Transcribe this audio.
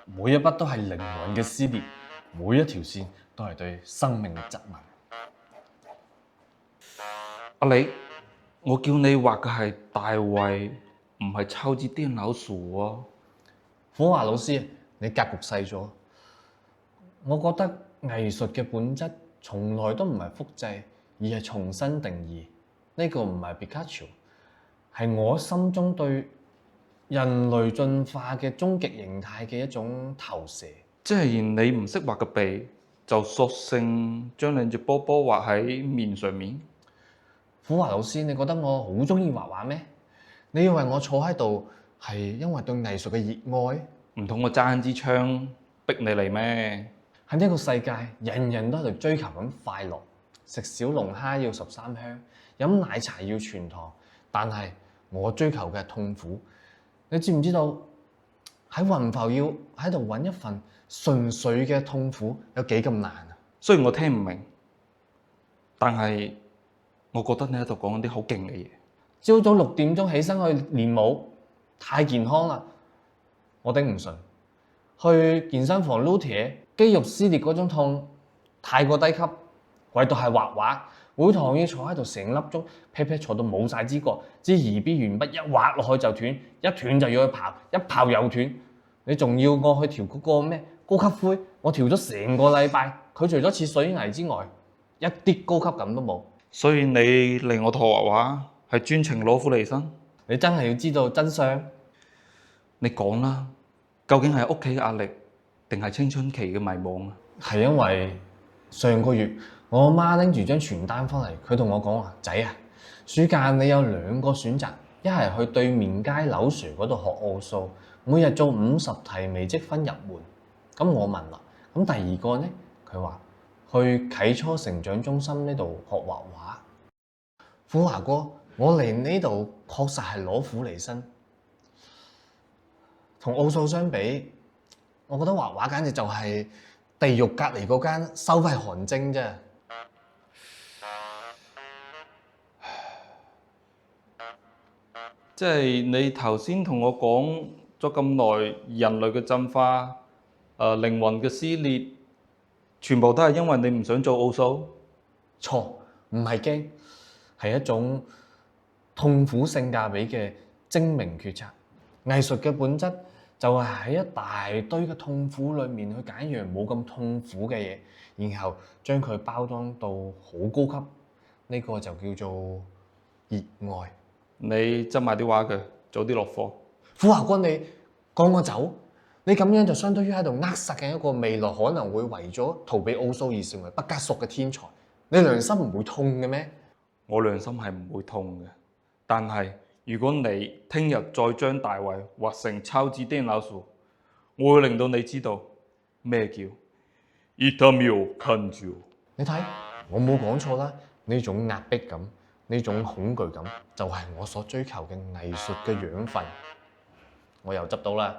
每一筆都係靈魂嘅撕裂，每一條線都係對生命嘅質問。阿李，我叫你畫嘅係大衛，唔係超級電腦鼠啊！虎華老師，你格局細咗。我覺得藝術嘅本質從來都唔係複製，而係重新定義。呢個唔係 Pikachu，係我心中對人類進化嘅終極形態嘅一種投射。即係你唔識畫個鼻，就索性將兩隻波波畫喺面上面。虎華老師，你覺得我好中意畫畫咩？你以為我坐喺度係因為對藝術嘅熱愛？唔通我揸支槍逼你嚟咩？喺呢個世界，人人都喺度追求緊快樂，食小龍蝦要13香，飲奶茶要全糖，但係我追求嘅係痛苦。你知唔知道喺雲浮要喺度揾一份純粹嘅痛苦有幾咁難啊？雖然我聽唔明，但係我覺得你喺度講緊啲好勁嘅嘢。朝早6點鐘起身去練舞，太健康啦，我頂唔順。去健身房擼鐵，肌肉撕裂嗰種痛太過低級。唯獨係畫畫，每堂要坐喺度成粒鐘，劈劈坐到冇晒知覺，支二 B 鉛筆一畫落去就斷，一斷就要去刨，一刨又斷。你仲要我去調嗰個咩高級灰？我調咗成個禮拜，佢除咗似水泥之外，一啲高級感都冇。所以你嚟我度畫畫係專程攞苦嚟辛？你真係要知道真相？你講啦，究竟係屋企嘅壓力，定係青春期嘅迷惘啊？係因為上個月我阿媽拎住張傳單翻嚟，佢同我講話：仔啊，暑假你有2個選擇，一係去對面街柳 Sir 嗰度學奧數，每日做50題微積分入門。咁我問啦，咁第二個呢？佢話去啟初成長中心呢度學畫畫。虎華哥，我嚟呢度確實係攞苦嚟辛。同奧數相比，我覺得畫畫簡直就係地獄隔離嗰間收費韓精啫。即係你頭先同我講咗咁耐，人類嘅進化、靈魂嘅撕裂，全部都係因為你唔想做奧數？錯，唔係驚，係一種痛苦性價比嘅精明決策。藝術嘅本質就係喺一大堆嘅痛苦裏面去揀一樣冇咁痛苦嘅嘢，然後將佢包裝到好高級，呢個就叫做熱愛。你執埋啲畫嘅，早啲落課。虎華君，你趕我走，你咁樣就相當於喺度扼殺緊一個未來可能會為咗逃避奧數而成為畢加索嘅天才。你良心唔會痛嘅咩？我良心係唔會痛嘅，但係如果你聽日再將大衛畫成超級電腦鼠，我會令到你知道咩叫痛みを感じる。你睇，我冇講錯啦，呢種壓迫感，呢種恐懼感，就係我所追求嘅藝術嘅養分。我又執到啦。